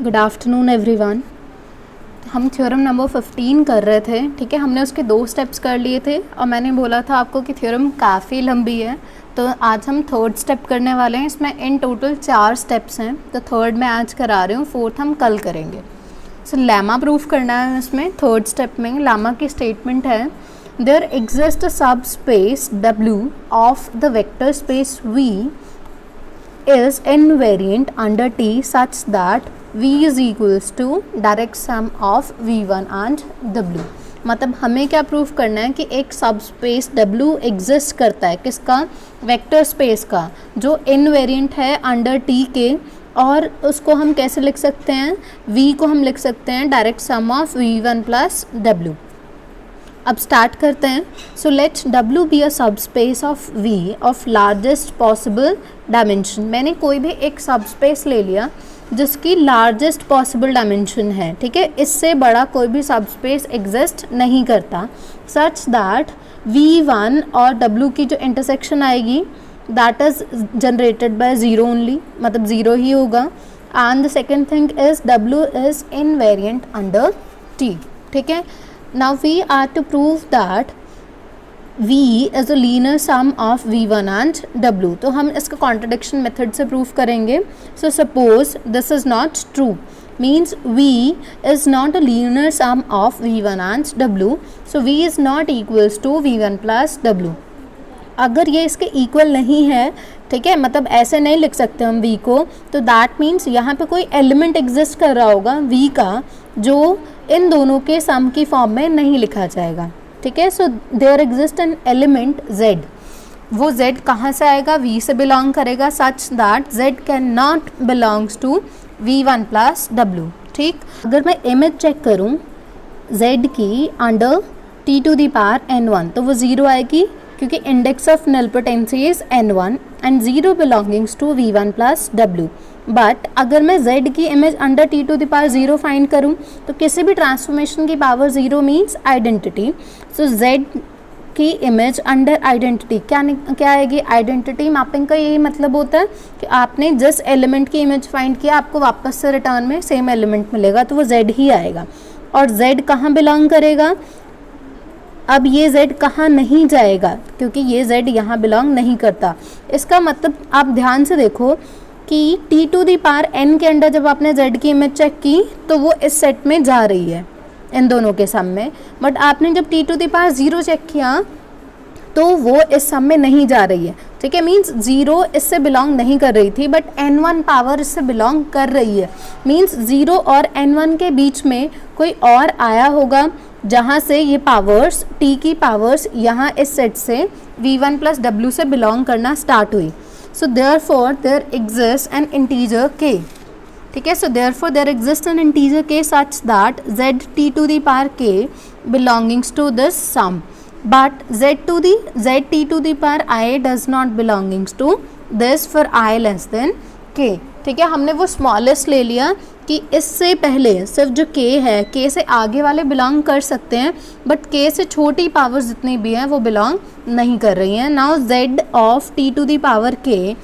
Good afternoon everyone. हम theorem number 15 कर रहे थे, ठीक है। हमने उसके 2 स्टेप्स कर लिए थे और मैंने बोला था आपको कि थ्योरम काफ़ी लंबी है, तो आज हम थर्ड स्टेप करने वाले हैं। इसमें इन टोटल 4 स्टेप्स हैं, तो थर्ड मैं आज करा रही हूँ, फोर्थ हम कल करेंगे। सो लेमा प्रूफ करना है इसमें। थर्ड स्टेप में लेमा की स्टेटमेंट है, देयर एग्जिस्ट अ सब space W of the vector space V is invariant under T such that V is equals to direct sum of V1 and W। मतलब हमें क्या प्रूफ करना है कि एक सब स्पेस W एग्जिस्ट करता है, किसका? वेक्टर स्पेस का, जो इनवेरिएंट है अंडर T के। और उसको हम कैसे लिख सकते हैं? V को हम लिख सकते हैं direct sum of V1 plus W। अब स्टार्ट करते हैं। So let W be a subspace of V of largest possible dimension. मैंने कोई भी एक सब स्पेस ले लिया जिसकी लार्जेस्ट पॉसिबल डायमेंशन है, ठीक है। इससे बड़ा कोई भी सब स्पेस एग्जिस्ट नहीं करता, सच दैट V1 और W की जो इंटरसेक्शन आएगी that is generated bye 0 only, मतलब 0 ही होगा। And the second thing is W is invariant under T, ठीक है। Now we are to prove that V is a linear sum of V1 and W। तो हम इसका contradiction method से prove करेंगे। So suppose this is not true, means V is not a linear sum of V1 and W, so V is not equals to V1 plus W। अगर ये इसके equal नहीं है, ठीक है, मतलब ऐसे नहीं लिख सकते हम V को, तो दैट मीन्स यहाँ पे कोई एलिमेंट एग्जिस्ट कर रहा होगा V का, जो इन दोनों के सम की फॉर्म में नहीं लिखा जाएगा, ठीक है। So there exist an element Z। वो Z कहाँ से आएगा? V से बिलोंग करेगा, such that Z can not belongs to V1 plus W, ठीक। अगर मैं इमेज चेक करूँ Z की under T to the power N1, तो वो 0 आएगी क्योंकि index of nilpotency is N1 and 0 belongings to V1 plus W। But अगर मैं Z की image under T to the power 0 find करूं, तो किसी भी ट्रांसफॉर्मेशन की power 0 means identity. So Z की इमेज अंडर आइडेंटिटी क्या आएगी? आइडेंटिटी मैपिंग का यही मतलब होता है कि आपने जिस एलिमेंट की इमेज फाइंड किया, आपको वापस से रिटर्न में सेम एलिमेंट मिलेगा, तो वो Z ही आएगा। और Z कहाँ बिलोंग करेगा? अब ये Z कहाँ नहीं जाएगा, क्योंकि ये Z यहाँ बिलोंग नहीं करता। इसका मतलब आप ध्यान से देखो कि T to the power N के अंडर जब आपने Z की इमेज चेक की, तो वो इस सेट में जा रही है इन दोनों के सम में। बट आपने जब T to the power 0 check किया, तो वो इस सम में नहीं जा रही है, ठीक है। मीन्स 0 इससे बिलोंग नहीं कर रही थी, बट N1 पावर इससे बिलोंग कर रही है। मीन्स 0 और N1 के बीच में कोई और आया होगा, जहाँ से ये पावर्स, T की पावर्स यहाँ इस सेट से V1 प्लस W से बिलोंग करना स्टार्ट हुई। So therefore there exist an integer K, ठीक है। So therefore there exist an integer K that that Z T to the power K belongings to this sum, but Z T to the power I does not belongings to this for I less than K, ठीक है। हमने वो smallest ले लिया कि इससे पहले सिर्फ जो K है, K से आगे वाले बिलोंग कर सकते हैं, बट K से छोटी पावर्स जितनी भी हैं वो बिलोंग नहीं कर रही हैं। Now Z of T to the power K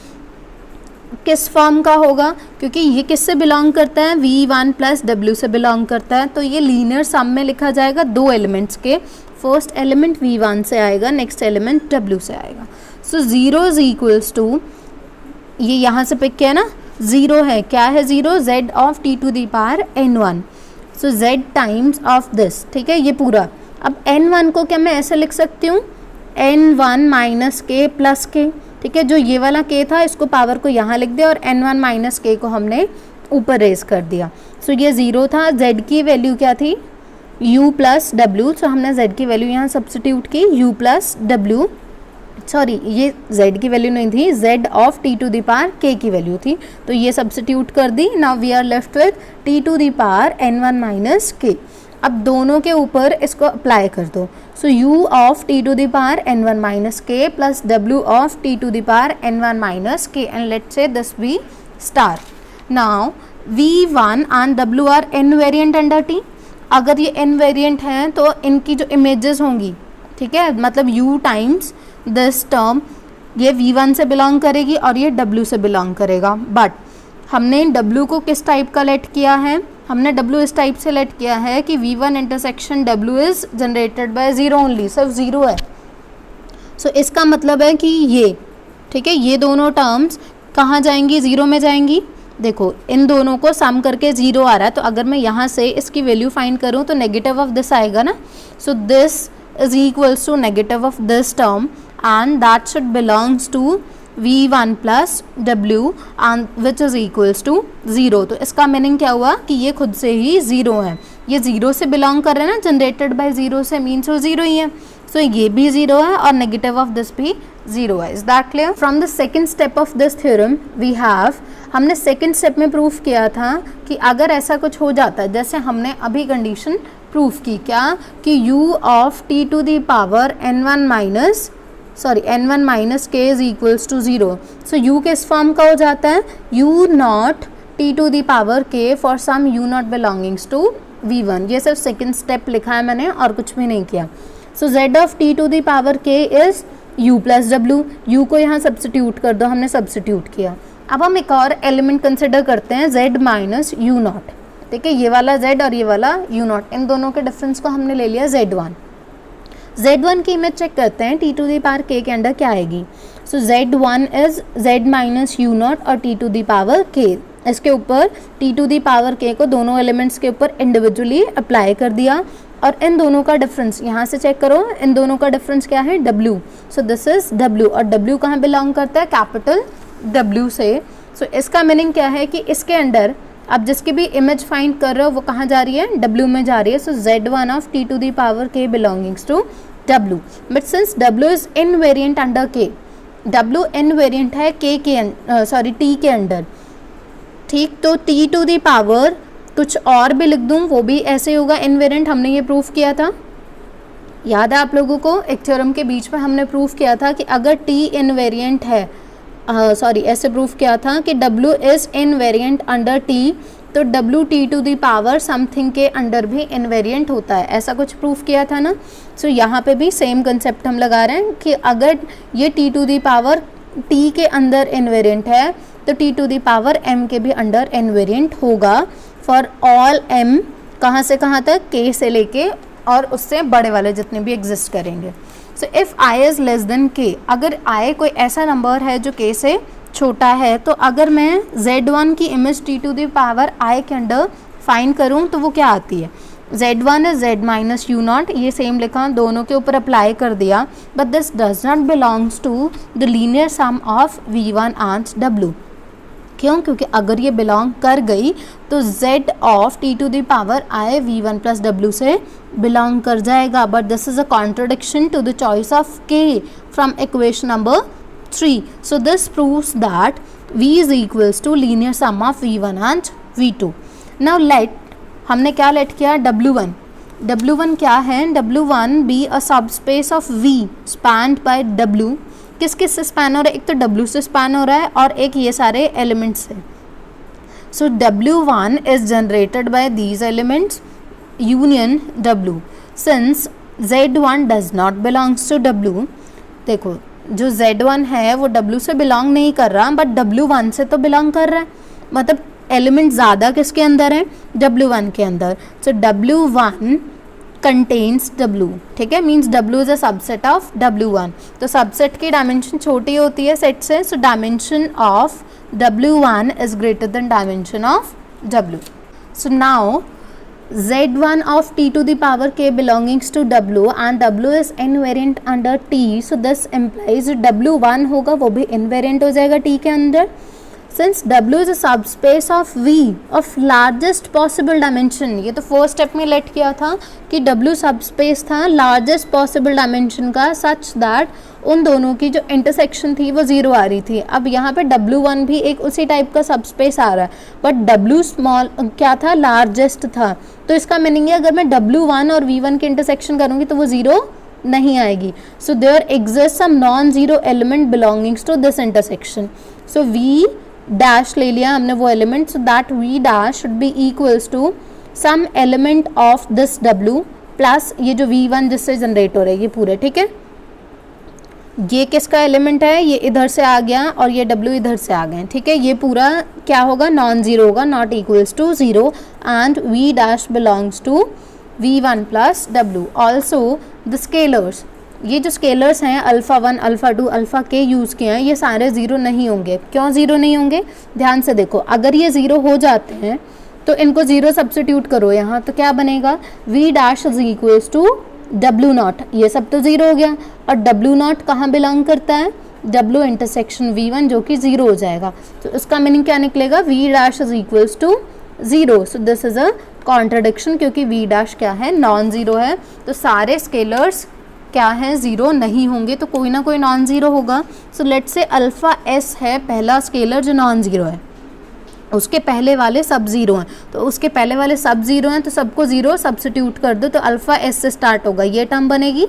किस फॉर्म का होगा? क्योंकि ये किससे बिलोंग करता है? V1 प्लस W से बिलोंग करता है, तो ये लीनियर सम में लिखा जाएगा 2 एलिमेंट्स के। फर्स्ट एलिमेंट V1 से आएगा, नेक्स्ट एलिमेंट W से आएगा। सो 0 इज इक्वल्स टू, ये यहाँ से पिक किया ना, 0 है, क्या है 0? Z of T to the power N1। So Z times of this, ठीक है, ये पूरा। अब N1 को क्या मैं ऐसे लिख सकती हूँ? N1 minus K plus K, ठीक है। जो ये वाला K था, इसको पावर को यहाँ लिख दिया और N1 माइनस K को हमने ऊपर रेज कर दिया। सो ये 0 था। Z की वैल्यू क्या थी? U plus W। सो हमने Z की वैल्यू यहाँ सब्स्टिट्यूट की, U प्लस W। सॉरी, ये Z की वैल्यू नहीं थी, Z of T to the power K की वैल्यू थी, तो ये सब्स्टिट्यूट कर दी। Now we are left with T to the power N1 minus K। अब दोनों के ऊपर इसको अप्लाई कर दो। So U of T to the power N1 minus K plus W of T to the power N1 minus K, and let's say this be star. Now V1 and W are invariant under T। अगर ये invariant हैं तो इनकी जो images होंगी, ठीक है, मतलब U टाइम्स दिस टर्म, ये V1 से बिलोंग करेगी और ये W से बिलोंग करेगा। बट हमने W को किस टाइप का लेट किया है, हमने W इस टाइप से लेट किया है कि V1 intersection W is generated bye 0 only, सिर्फ 0 है। सो इसका मतलब है कि ये, ठीक है, ये दोनों टर्म्स कहाँ जाएंगी, 0 में जाएंगी। देखो इन दोनों को सम करके 0 आ रहा है, तो अगर मैं यहाँ से इसकी वैल्यू फाइंड करूँ तो नेगेटिव ऑफ दिस आएगा ना। So this is equals to negative of this term and that should belongs to V1 plus W and which is equals to 0। तो इसका मीनिंग क्या हुआ कि ये खुद से ही 0 है, ये 0 से बिलोंग कर रहे हैं ना, जनरेटेड बाय 0 से, मीन्स वो 0 ही है। सो ये भी 0 है और नेगेटिव ऑफ दिस भी 0 है। Is that clear? From the second step of this theorem we have, हमने सेकेंड स्टेप में प्रूफ किया था कि अगर ऐसा कुछ हो जाता है, जैसे हमने अभी कंडीशन प्रूफ की क्या, कि u of t to the power n1 minus k is equals to 0। So u किस फॉर्म का हो जाता है, u naught t to the power k for some u naught belongings to v1। ये सिर्फ सेकेंड स्टेप लिखा है मैंने और कुछ भी नहीं किया। So z of t to the power k is u plus w, u को यहाँ सब्सटीट्यूट कर दो, हमने सब्सटीट्यूट किया। अब हम एक और एलिमेंट कंसिडर करते हैं z माइनस यू नॉट, ठीक है, ये वाला z और ये वाला u नॉट, इन दोनों के डिफरेंस को हमने ले लिया z1। z1 की इमेज चेक करते हैं, t to the power k के अंडर क्या आएगी। So z1 is z minus u naught और t to the power k, इसके ऊपर t to the power k को दोनों एलिमेंट्स के ऊपर इंडिविजुअली अप्लाई कर दिया और इन दोनों का डिफरेंस यहाँ से चेक करो, इन दोनों का डिफरेंस क्या है, W। So this is W और W कहाँ बिलोंग करता है, कैपिटल W से। सो इसका मीनिंग क्या है कि इसके अंडर आप जिसकी भी इमेज फाइंड कर रहे हो वो कहाँ जा रही है, W में जा रही है। So z1 of t to the power k belongings to W, but since W is invariant under k, W invariant है k के t के अंडर, ठीक, तो t टू द पावर कुछ और भी लिख दूँ वो भी ऐसे होगा इनवेरिएंट, हमने ये प्रूफ किया था, याद है आप लोगों को, एक थ्योरम के बीच में हमने प्रूफ किया था कि अगर t इनवेरिएंट है, ऐसे प्रूफ किया था कि W is invariant under t, तो W t to the power something के अंडर भी इनवेरिएंट होता है, ऐसा कुछ प्रूफ किया था ना। सो यहाँ पे भी सेम कंसेप्ट हम लगा रहे हैं कि अगर ये t to the power t के अंदर इनवेरिएंट है तो t to the power m के भी अंडर इनवेरिएंट होगा फॉर ऑल m, कहाँ से कहाँ तक, k से लेके और उससे बड़े वाले जितने भी एग्जिस्ट करेंगे। So if i is less than k, अगर i कोई ऐसा नंबर है जो k से छोटा है, तो अगर मैं z1 की image t to the power i के अंडर फाइंड करूँ तो वो क्या आती है, z1 is z minus u naught, ये सेम लिखा, दोनों के ऊपर अप्लाई कर दिया, but this does not belongs to the linear sum of v1 and w। क्यों? क्योंकि अगर ये बिलोंग कर गई तो z of t to the power i v1 plus w से बिलोंग कर जाएगा, but this is a contradiction to the choice of k from equation number 3। So this proves that v is equals to linear sum of v1 and v2। Now let, हमने क्या let किया, w1 क्या है, w1 be a subspace of v spanned by w, किस किस से span हो रहा है, एक तो W से स्पैन हो रहा है और एक ये सारे एलिमेंट्स से। So W1 is generated by these elements union W, since Z1 does not belongs to W। देखो जो Z1 है वो W से बिलोंग नहीं कर रहा, बट W1 से तो बिलोंग कर रहा है, मतलब एलिमेंट ज़्यादा किसके अंदर है, W1 के अंदर। सो W1 कंटेन्स W, ठीक है, means W is a subset of W1, तो सबसेट की डायमेंशन छोटी होती है सेट से, so dimension of W1 is greater than dimension of W। So now Z1 of t to the power k belongings to W and W is invariant under t, so this implies W1 होगा वो भी invariant हो जाएगा t के अंदर। Since W is a subspace of V of largest possible dimension, ये तो first step में लेट किया था कि W subspace था largest possible dimension का, such that उन दोनों की जो इंटरसेक्शन थी वो 0 आ रही थी। अब यहाँ पे W1 भी एक उसी टाइप का सबस्पेस आ रहा है, बट W स्मॉल क्या था, लार्जेस्ट था, तो इसका मीनिंग है अगर मैं W1 और V1 की इंटरसेक्शन करूँगी तो वो 0 नहीं आएगी। So there exist some non zero element belongings to this intersection. So V dash ले लिया हमने वो element, so that V dash should be equals to some element of this W plus ये जो V1 जिससे जनरेट हो रहा है ये पूरे, ठीक है। ये किसका एलिमेंट है, ये इधर से आ गया और ये W इधर से आ गए, ठीक है। ये पूरा क्या होगा, नॉन ज़ीरो होगा, not equals to zero, and V dash belongs to V1 plus W। Also the scalars, ये जो स्केलर्स हैं अल्फ़ा 1 अल्फ़ा 2 अल्फ़ा के यूज़ किए हैं, ये सारे ज़ीरो नहीं होंगे। क्यों ज़ीरो नहीं होंगे, ध्यान से देखो, अगर ये ज़ीरो हो जाते हैं तो इनको ज़ीरो सब्स्टिट्यूट करो यहाँ, तो क्या बनेगा, V dash is equals to W naught, ये सब तो ज़ीरो हो गया, और W नॉट कहाँ बिलोंग करता है, W इंटरसेक्शन V1, जो कि ज़ीरो हो जाएगा। तो इसका मीनिंग क्या निकलेगा, V dash is equals to zero. So this is a contradiction, क्योंकि V डैश क्या है, नॉन ज़ीरो है, तो सारे स्केलर्स क्या है, ज़ीरो नहीं होंगे, तो कोई ना कोई नॉन ज़ीरो होगा। So let's say alpha S है पहला स्केलर जो नॉन ज़ीरो है, उसके पहले वाले सब ज़ीरो हैं, तो उसके पहले वाले सब ज़ीरो हैं, तो सबको ज़ीरो सब्स्टिट्यूट कर दो, तो अल्फ़ा एस से स्टार्ट होगा, ये टर्म बनेगी,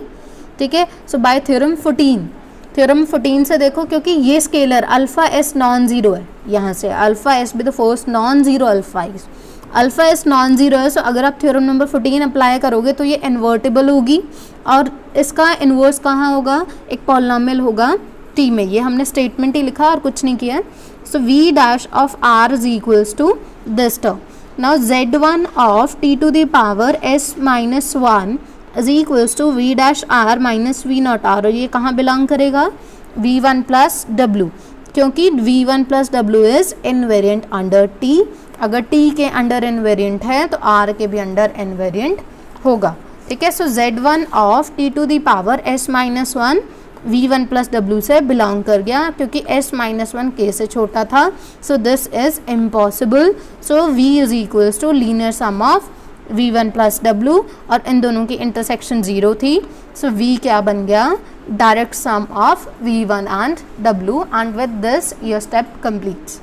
ठीक है। सो बाय थ्योरम 14, थ्योरम 14 से देखो, क्योंकि ये scalar alpha S non zero है, यहाँ से अल्फ़ा एस भी the first non zero alpha S non zero है। सो अगर आप थ्योरम नंबर 14 अप्लाई करोगे तो ये इन्वर्टिबल होगी, और इसका इन्वर्स कहाँ होगा, एक पॉलिनोमियल होगा टी में, ये हमने स्टेटमेंट ही लिखा और कुछ नहीं किया। So V dash of R is equals to this term. Now Z1 of t to the power s minus 1 is equals to V dash R minus V naught R, और ये कहाँ बिलोंग करेगा, V1 plus W, क्योंकि V1 plus W is invariant under T। अगर T के under invariant है तो R के भी अंडर इनवेरिएंट होगा, ठीक है। So Z1 of t to the power s minus 1 V1 plus W से बिलोंग कर गया, क्योंकि s माइनस 1 k से छोटा था, so this is impossible. So V is equals to linear sum of V1 plus W, और इन दोनों की इंटरसेक्शन ज़ीरो थी, सो V क्या बन गया, direct sum of V1 and W, and with this your step completes.